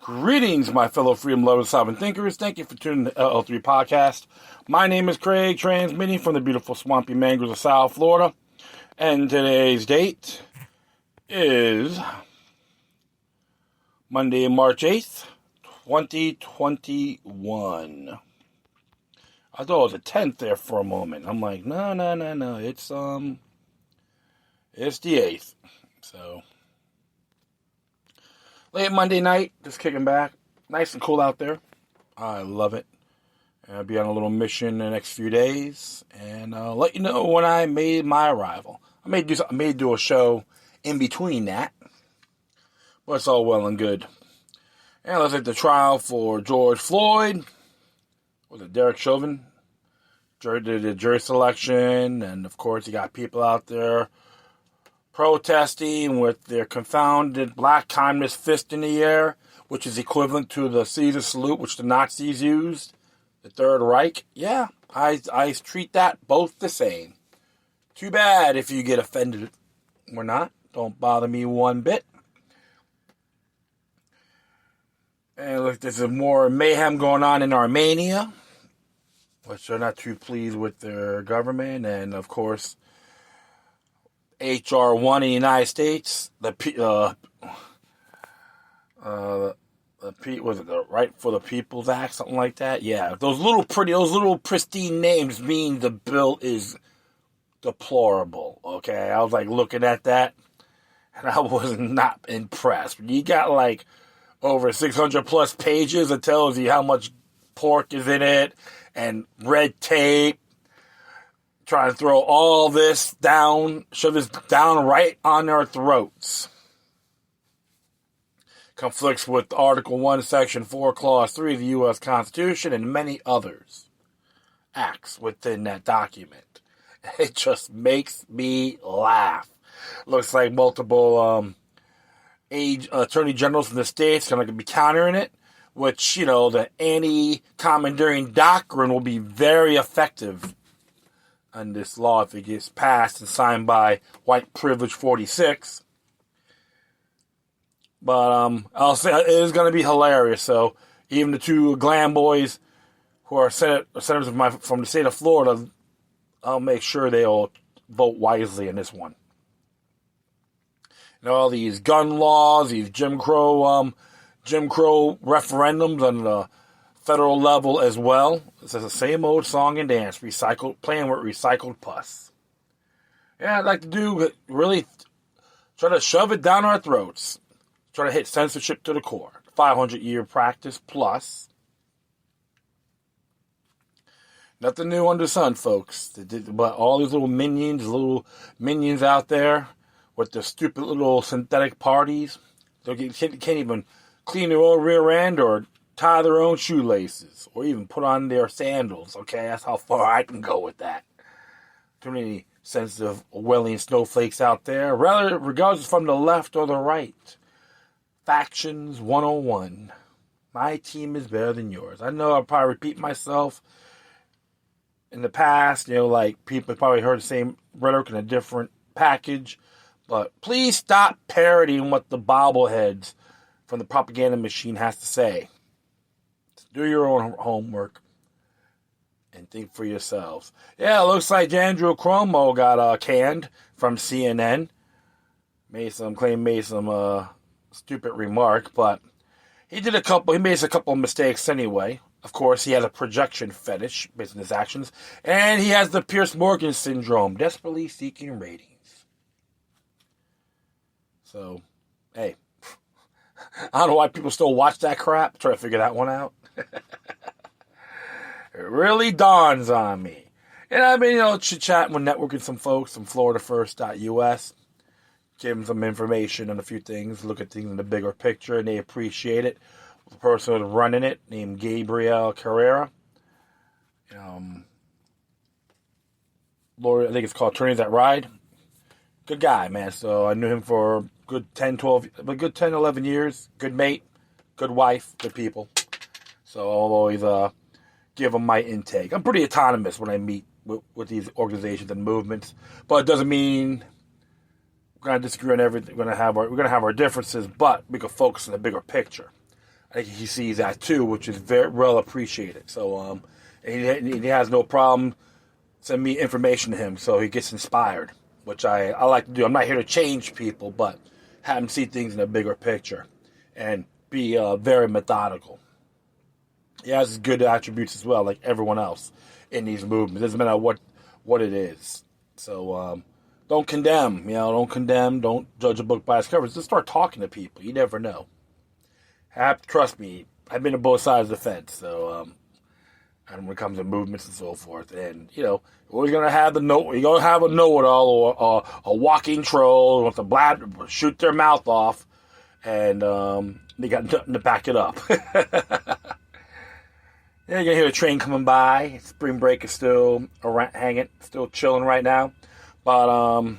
Greetings, my fellow freedom lovers, sovereign thinkers. Thank you for tuning to the LL3 podcast. My name is Craig, transmitting from the beautiful swampy mangroves of South Florida. And today's date is Monday, March 8th, 2021. I thought it was the 10th there for a moment. I'm like, no. It's the 8th. So late Monday night, just kicking back. Nice and cool out there. I love it. I'll be on a little mission the next few days, and I'll let you know when I made my arrival. I may do a show in between that, but it's all well and good. And let's take the trial for George Floyd. Was it Derek Chauvin? The jury selection, and of course you got people out there protesting with their confounded black communist fist in the air, which is equivalent to the Caesar salute which the Nazis used, the Third Reich. Yeah, I treat that both the same. Too bad if you get offended or not. Don't bother me one bit. And look, there's more mayhem going on in Armenia, which they're not too pleased with their government, and of course HR 1 in the United States, was it the Right for the People's Act, something like that? Yeah, those little pristine names mean the bill is deplorable, okay? I was like looking at that, and I was not impressed. You got like over 600 plus pages that tells you how much pork is in it, and red tape, trying to throw all this down, shove this down right on our throats. Conflicts with Article 1, Section 4, Clause 3 of the U.S. Constitution and many others acts within that document. It just makes me laugh. Looks like multiple attorney generals from the states are going to be countering it, which, you know, the anti-commandeering doctrine will be very effective on this law if it gets passed and signed by White Privilege 46. But I'll say it is going to be hilarious. So even the two glam boys who are senators from the state of Florida, I'll make sure they all vote wisely in this one. You know, all these gun laws, these Jim Crow referendums on the federal level as well. It's the same old song and dance, playing with recycled pus. Yeah, I'd like to do really try to shove it down our throats. Try to hit censorship to the core. 500-year practice plus. Nothing new under the sun, folks. But all these little minions out there with the stupid little synthetic parties. They can't even clean their own rear end or tie their own shoelaces or even put on their sandals. Okay, that's how far I can go with that. Too many sensitive Orwellian snowflakes out there, regardless from the left or the right. Factions 101. My team is better than yours. I know I'll probably repeat myself in the past. You know, like people probably heard the same rhetoric in a different package. But please stop parodying what the bobbleheads from the propaganda machine has to say. Do your own homework and think for yourselves. Yeah, it looks like Andrew Cuomo got canned from CNN. Made some stupid remark, but he made a couple of mistakes anyway. Of course, he has a projection fetish based on his actions, and he has the Pierce Morgan syndrome, desperately seeking ratings. So, hey, I don't know why people still watch that crap. Try to figure that one out. It really dawns on me. And I've been, chit-chatting with networking some folks from FloridaFirst.us. Give them some information on a few things. Look at things in the bigger picture, and they appreciate it. The person who's running it, named Gabriel Carrera. Lord, I think it's called Attorneys That Ride. Good guy, man. So I knew him for a good 10, 11 years. Good mate, good wife, good people. So I'll always give them my intake. I'm pretty autonomous when I meet with these organizations and movements, but it doesn't mean we're going to disagree on everything. We're going to have our differences, but we can focus on the bigger picture. I think he sees that too, which is very well appreciated. So he has no problem sending me information to him, so he gets inspired, which I like to do. I'm not here to change people, but have him see things in a bigger picture and be very methodical. He has his good attributes as well, like everyone else in these movements. It doesn't matter what it is. So don't condemn, don't judge a book by its cover. Just start talking to people. You never know. Trust me, I've been to both sides of the fence. So, and when it comes to movements and so forth, and you're always gonna have you're gonna have a know-it-all or a walking troll who wants to shoot their mouth off, and they got nothing to back it up. Yeah, you're gonna hear a train coming by. Spring break is still hanging, still chilling right now, but all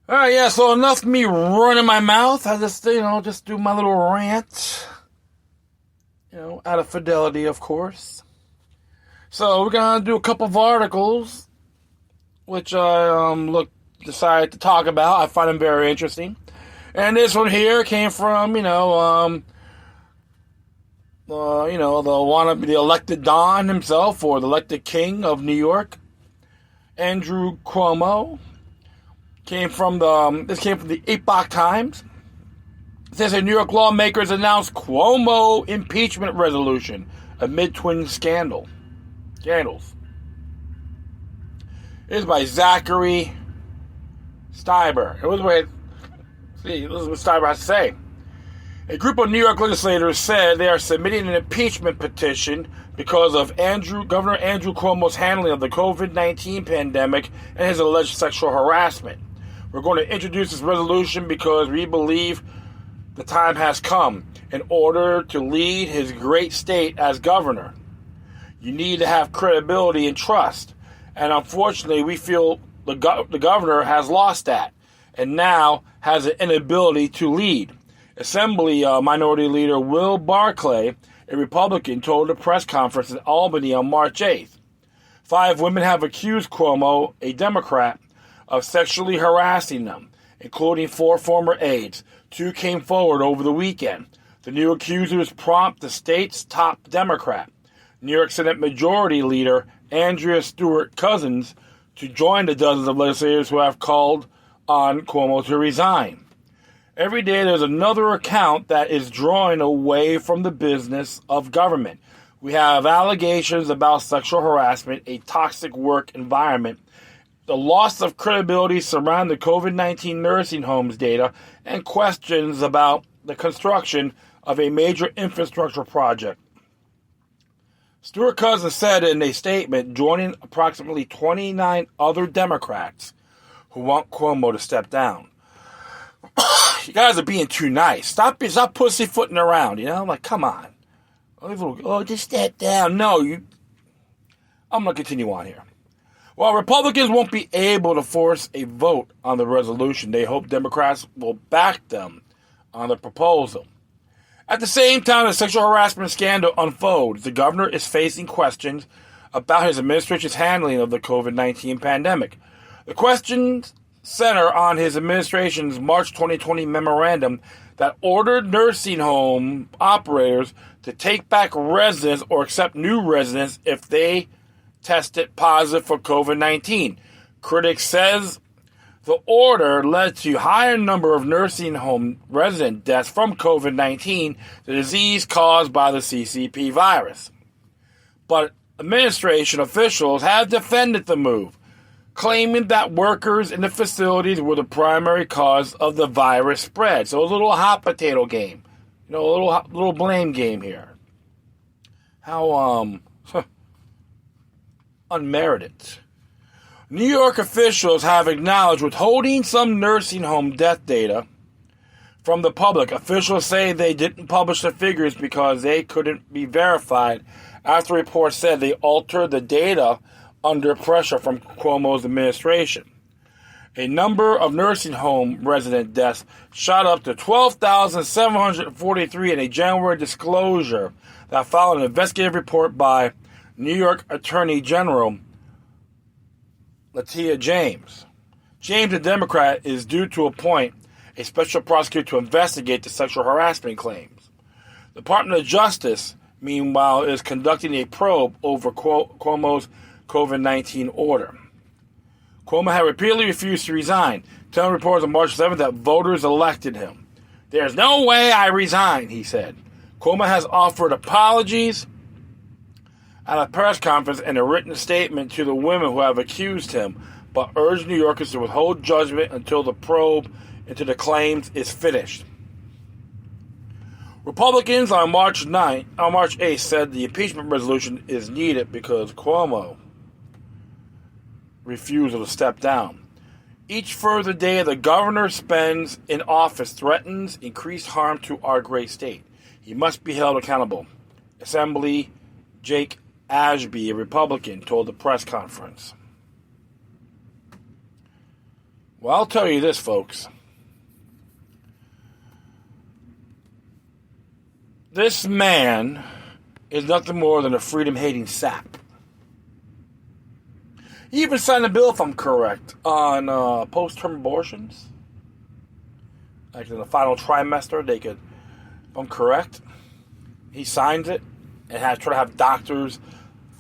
right, yeah. So enough of me running my mouth. I just do my little rant. Out of fidelity, of course. So we're gonna do a couple of articles, which I decided to talk about. I find them very interesting, and this one here came from the elected Don himself, or the elected king of New York, Andrew Cuomo. This came from the Epoch Times. It says that New York lawmakers announced Cuomo impeachment resolution amid twin scandals. This is by Zachary Steiber. This is what Steiber has to say. A group of New York legislators said they are submitting an impeachment petition because of Governor Andrew Cuomo's handling of the COVID-19 pandemic and his alleged sexual harassment. We're going to introduce this resolution because we believe the time has come in order to lead his great state as governor. You need to have credibility and trust. And unfortunately, we feel the governor has lost that and now has an inability to lead. Assembly Minority Leader Will Barclay, a Republican, told a press conference in Albany on March 8th. 5 women have accused Cuomo, a Democrat, of sexually harassing them, including 4 former aides. 2 came forward over the weekend. The new accusers prompt the state's top Democrat, New York Senate Majority Leader Andrea Stewart Cousins, to join the dozens of legislators who have called on Cuomo to resign. Every day there's another account that is drawing away from the business of government. We have allegations about sexual harassment, a toxic work environment, the loss of credibility surrounding the COVID-19 nursing homes data, and questions about the construction of a major infrastructure project. Stewart Cousins said in a statement, joining approximately 29 other Democrats who want Cuomo to step down. You guys are being too nice. Stop pussyfooting around, come on. Just step down. No, I'm going to continue on here. While Republicans won't be able to force a vote on the resolution, they hope Democrats will back them on the proposal. At the same time the sexual harassment scandal unfolds, the governor is facing questions about his administration's handling of the COVID-19 pandemic. The questions center on his administration's March 2020 memorandum that ordered nursing home operators to take back residents or accept new residents if they tested positive for COVID-19. Critics says the order led to higher number of nursing home resident deaths from COVID-19, the disease caused by the CCP virus. But administration officials have defended the move, claiming that workers in the facilities were the primary cause of the virus spread. So a little hot potato game, a little blame game here. How unmerited. New York officials have acknowledged withholding some nursing home death data from the public. Officials say they didn't publish the figures because they couldn't be verified after reports said they altered the data under pressure from Cuomo's administration. A number of nursing home resident deaths shot up to 12,743 in a January disclosure that followed an investigative report by New York Attorney General Letitia James. James, a Democrat, is due to appoint a special prosecutor to investigate the sexual harassment claims. The Department of Justice, meanwhile, is conducting a probe over Cuomo's COVID-19 order. Cuomo had repeatedly refused to resign, telling reporters on March 7th that voters elected him. "There's no way I resign," he said. Cuomo has offered apologies at a press conference and a written statement to the women who have accused him, but urged New Yorkers to withhold judgment until the probe into the claims is finished. Republicans on March 8th said the impeachment resolution is needed because Cuomo refusal to step down. Each further day the governor spends in office threatens increased harm to our great state. He must be held accountable. Assembly Jake Ashby, a Republican, told the press conference. Well, I'll tell you this, folks. This man is nothing more than a freedom-hating sap. He even signed a bill, if I'm correct, on post-term abortions. Like in the final trimester, they could, if I'm correct, he signs it and try to have doctors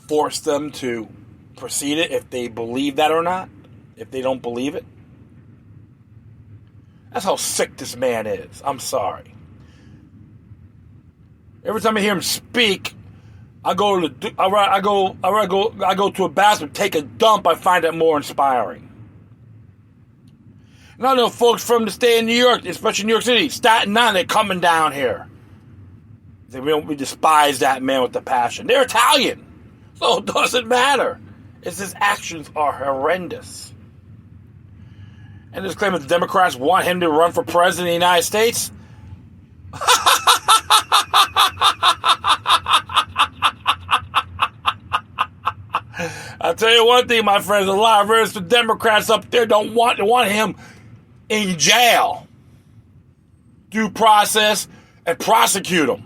force them to proceed it if they believe that or not, if they don't believe it. That's how sick this man is. I'm sorry. Every time I hear him speak, I go to a bathroom, take a dump. I find that more inspiring. And I know folks from the state of New York, especially New York City, Staten Island, they're coming down here. We despise that man with the passion. They're Italian, so it doesn't matter. It's his actions are horrendous. And this claim that the Democrats want him to run for president of the United States. I'll tell you one thing, my friends, a lot of registered Democrats up there don't want him in jail. Due process and prosecute him.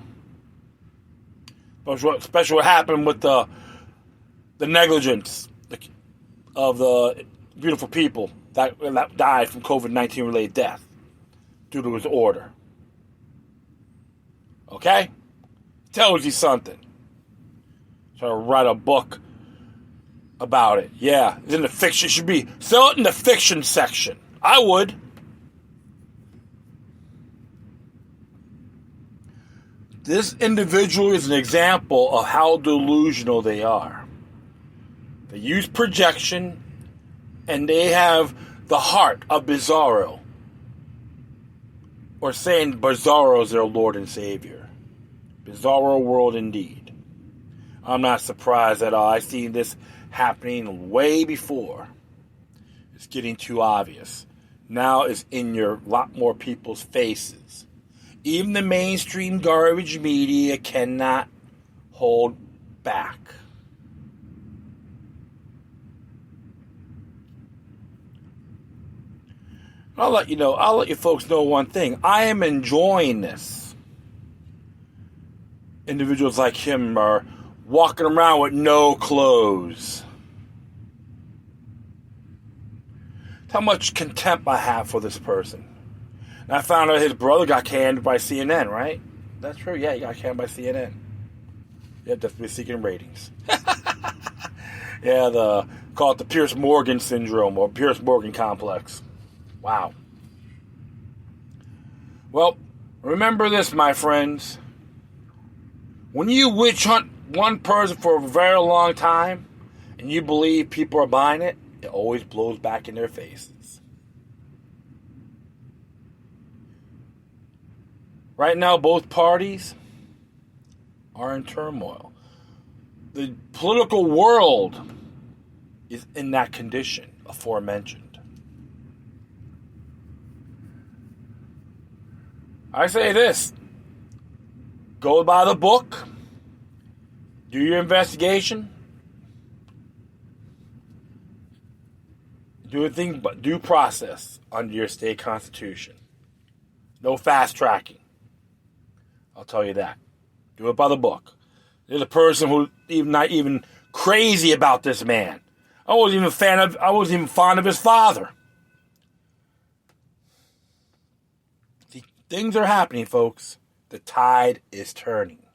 Especially what happened with the negligence of the beautiful people that died from COVID-19 related death due to his order. Okay? Tells you something. Try to write a book about it. Yeah, it's in the fiction. It should be sell it in the fiction section. I would. This individual is an example of how delusional they are. They use projection, and they have the heart of Bizarro, or saying Bizarro is their Lord and Savior. Bizarro world indeed. I'm not surprised at all. I've seen this happening way before. It's getting too obvious. Now it's in a lot more people's faces. Even the mainstream garbage media cannot hold back. I'll let you folks know one thing. I am enjoying this. Individuals like him are walking around with no clothes. How much contempt I have for this person. And I found out his brother got canned by CNN, right? That's true. Yeah, he got canned by CNN. Yeah, definitely seeking ratings. Yeah, call it the Piers Morgan syndrome or Piers Morgan complex. Wow. Well, remember this, my friends. When you witch hunt one person for a very long time and you believe people are buying it, it always blows back in their faces. Right now, both parties are in turmoil. The political world is in that condition aforementioned. I say this. Go by the book. Do your investigation. Do things but due process under your state constitution. No fast tracking. I'll tell you that. Do it by the book. There's a person who not even crazy about this man. I wasn't even fond of his father. See, things are happening, folks. The tide is turning.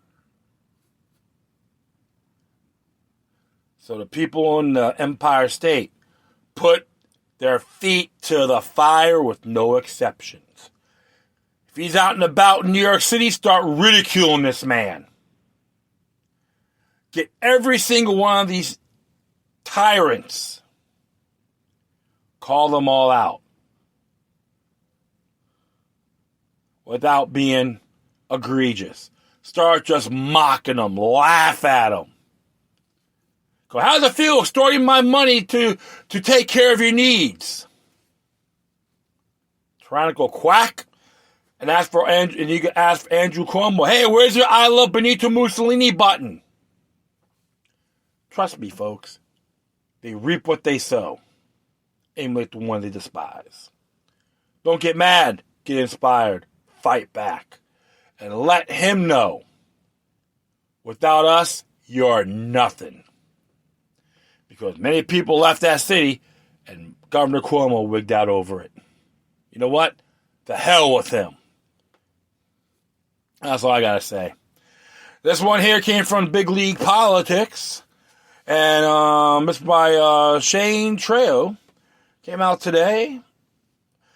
So the people in the Empire State put their feet to the fire with no exceptions. If he's out and about in New York City, start ridiculing this man. Get every single one of these tyrants. Call them all out. Without being egregious. Start just mocking them. Laugh at them. Go, how does it feel extorting my money to take care of your needs? Trying to go quack and ask for Andrew, and you can ask for Andrew Cuomo, hey, where's your I Love Benito Mussolini button? Trust me, folks. They reap what they sow. Emulate the one they despise. Don't get mad. Get inspired. Fight back. And let him know, without us, you're nothing. Because many people left that city and Governor Cuomo wigged out over it. You know what? The hell with him. That's all I got to say. This one here came from Big League Politics. And it's by Shane Trejo. Came out today.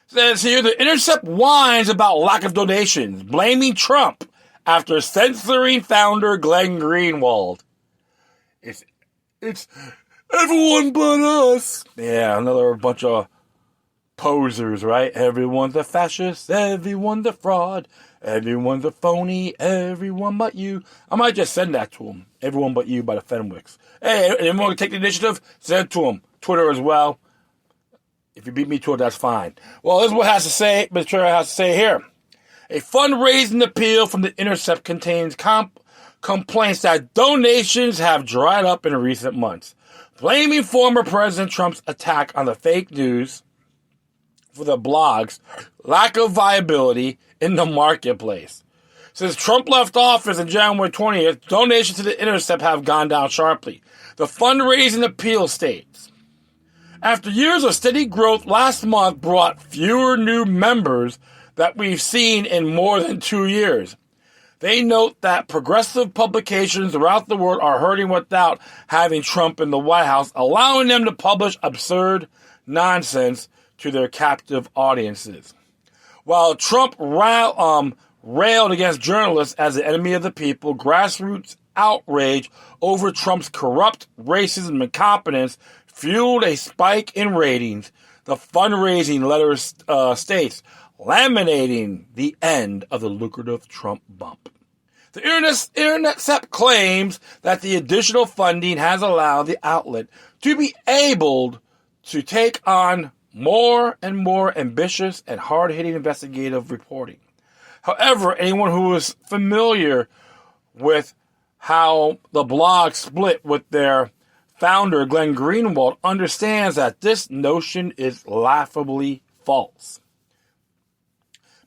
It says here, the Intercept whines about lack of donations, blaming Trump after censoring founder Glenn Greenwald. It's everyone but us. Yeah, another bunch of posers, right? Everyone's a fascist, everyone's a fraud, everyone's a phony, everyone but you. I might just send that to him. Everyone but you by the Fenwicks. Hey, anyone want to take the initiative? Send it to him. Twitter as well. If you beat me to it, that's fine. Well, this is what Mr. Trejo has to say here. A fundraising appeal from the Intercept contains complaints that donations have dried up in recent months, blaming former President Trump's attack on the fake news for the blog's lack of viability in the marketplace. Since Trump left office on January 20th, donations to the Intercept have gone down sharply. The fundraising appeal states, after years of steady growth, last month brought fewer new members that we've seen in more than 2 years. They note that progressive publications throughout the world are hurting without having Trump in the White House, allowing them to publish absurd nonsense to their captive audiences. While Trump railed against journalists as the enemy of the people, grassroots outrage over Trump's corrupt racism and incompetence fueled a spike in ratings. The fundraising letter states, laminating the end of the lucrative Trump bump. The Intercept claims that the additional funding has allowed the outlet to be able to take on more and more ambitious and hard-hitting investigative reporting. However, anyone who is familiar with how the blog split with their founder, Glenn Greenwald, understands that this notion is laughably false.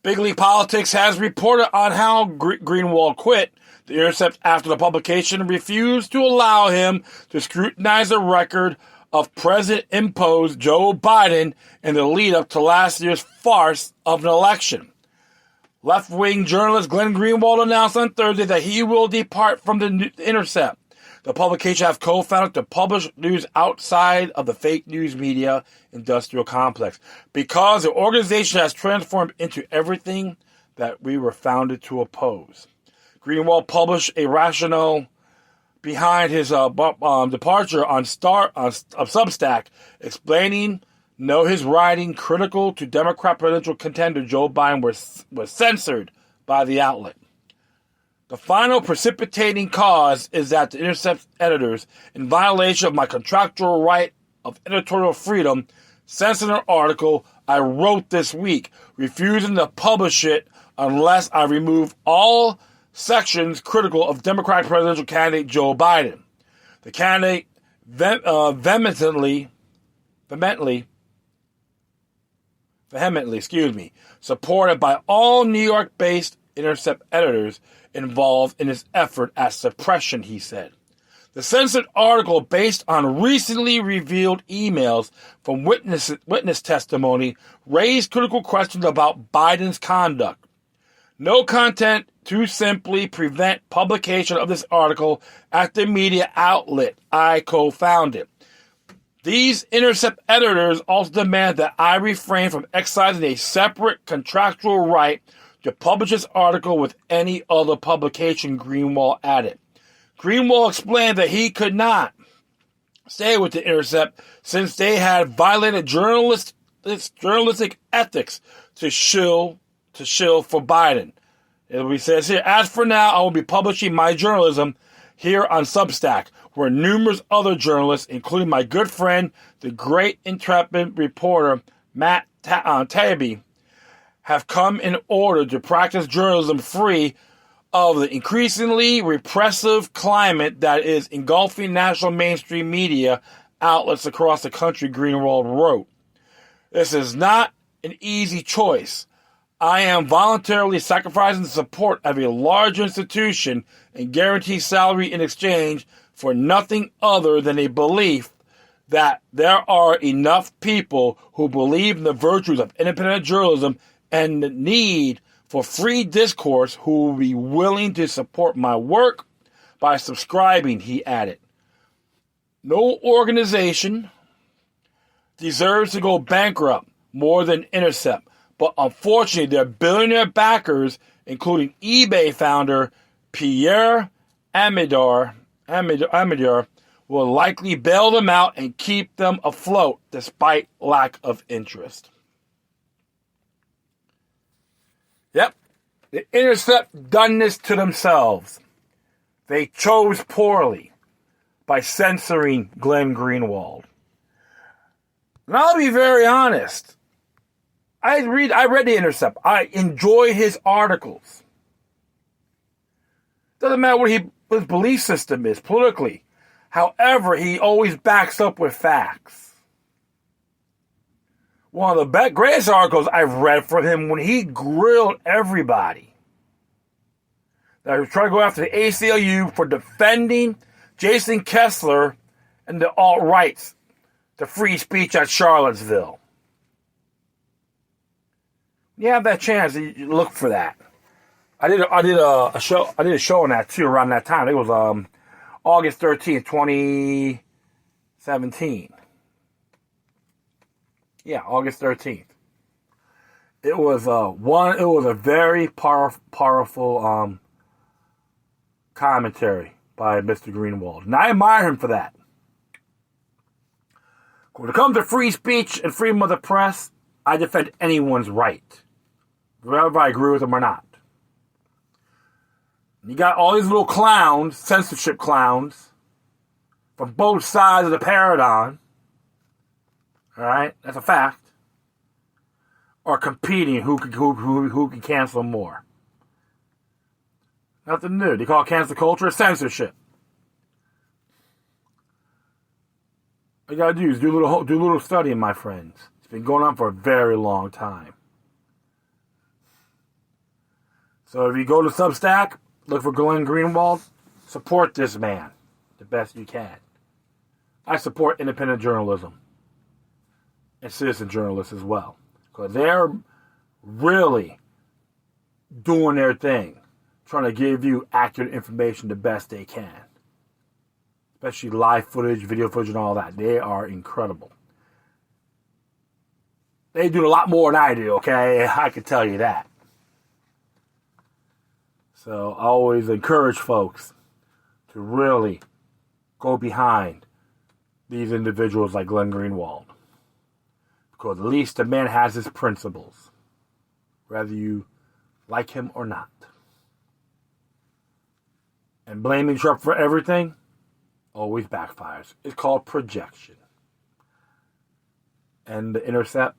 Big League Politics has reported on how Greenwald quit the Intercept after the publication refused to allow him to scrutinize the record of President-imposed Joe Biden in the lead-up to last year's farce of an election. Left-wing journalist Glenn Greenwald announced on Thursday that he will depart from the Intercept. The publication has co-founded to publish news outside of the fake news media industrial complex because the organization has transformed into everything that we were founded to oppose. Greenwald published a rationale behind his departure on Substack, explaining his writing critical to Democrat presidential contender Joe Biden was censored by the outlet. The final precipitating cause is that the Intercept editors, in violation of my contractual right of editorial freedom, censored an article I wrote this week, refusing to publish it unless I remove all sections critical of Democratic presidential candidate Joe Biden. The candidate vehemently, supported by all New York-based Intercept editors involved in his effort at suppression, he said. The censored article, based on recently revealed emails from witness testimony, raised critical questions about Biden's conduct. No content to simply prevent publication of this article at the media outlet I co-founded. These Intercept editors also demand that I refrain from exercising a separate contractual right to publish this article with any other publication, Greenwald added. Greenwald explained that he could not stay with the Intercept since they had violated journalistic ethics to shill for Biden. He says here, as for now, I will be publishing my journalism here on Substack, where numerous other journalists, including my good friend, the great intrepid reporter Matt Taibbi, have come in order to practice journalism free of the increasingly repressive climate that is engulfing national mainstream media outlets across the country, Greenwald wrote. This is not an easy choice. I am voluntarily sacrificing the support of a large institution and guarantee salary in exchange for nothing other than a belief that there are enough people who believe in the virtues of independent journalism and the need for free discourse who will be willing to support my work by subscribing, he added. No organization deserves to go bankrupt more than Intercept, but unfortunately their billionaire backers, including eBay founder Pierre Amador, will likely bail them out and keep them afloat despite lack of interest. Yep, the Intercept done this to themselves. They chose poorly by censoring Glenn Greenwald. And I'll be very honest. I read the Intercept. I enjoy his articles. Doesn't matter what his belief system is politically. However, he always backs up with facts. One of the greatest articles I've read from him when he grilled everybody that was trying to go after the ACLU for defending Jason Kessler and the alt-rights, the free speech at Charlottesville. You have that chance, you look for that. I did a show on that too around that time. It was August 13th, 2017. Yeah, August 13th. It was a very powerful commentary by Mr. Greenwald. And I admire him for that. When it comes to free speech and freedom of the press, I defend anyone's right, whether I agree with them or not. You got all these little clowns, censorship clowns, from both sides of the paradigm. All right, that's a fact. Are competing who can cancel more. Nothing new. They call cancel culture censorship. All you gotta do is do a little studying, my friends. It's been going on for a very long time. So if you go to Substack, look for Glenn Greenwald, support this man the best you can. I support independent journalism and citizen journalists as well, because they're really doing their thing, trying to give you accurate information the best they can. Especially live footage, video footage, and all that. They are incredible. They do a lot more than I do, okay? I can tell you that. So I always encourage folks to really go behind these individuals like Glenn Greenwald. Because at least the man has his principles, whether you like him or not. And blaming Trump for everything always backfires. It's called projection. And the Intercept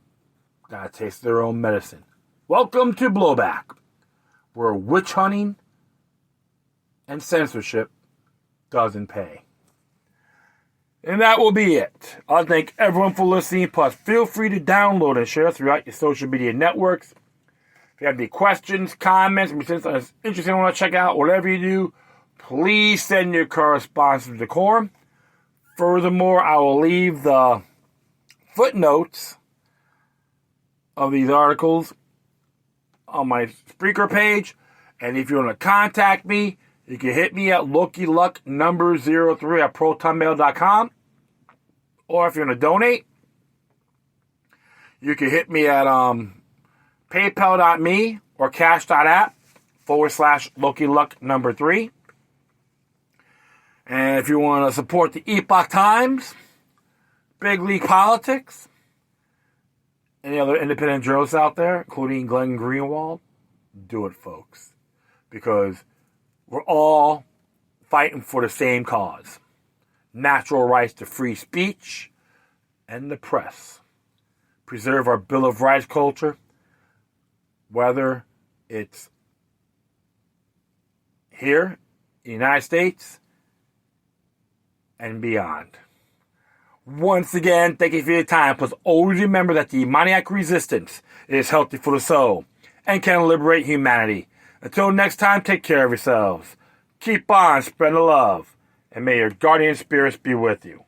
gotta taste their own medicine. Welcome to Blowback, where witch hunting and censorship doesn't pay. And that will be it. I thank everyone for listening. Plus, feel free to download and share throughout your social media networks. If you have any questions, comments, or something interesting you want to check out, whatever you do, please send your correspondence to Decorum. Furthermore, I will leave the footnotes of these articles Spreaker page. And if you want to contact me, you can hit me at LokiLuck03@protonmail.com. Or if you want to donate, you can hit me at paypal.me or cash.app/LokiLuck3. And if you want to support the Epoch Times, Big League Politics, any other independent journalists out there, including Glenn Greenwald, do it, folks. Because we're all fighting for the same cause. Natural rights to free speech and the press. Preserve our Bill of Rights culture, whether it's here in the United States and beyond. Once again, thank you for your time. Plus, always remember that the demoniac resistance is healthy for the soul and can liberate humanity. Until next time, take care of yourselves. Keep on spreading the love, and may your guardian spirits be with you.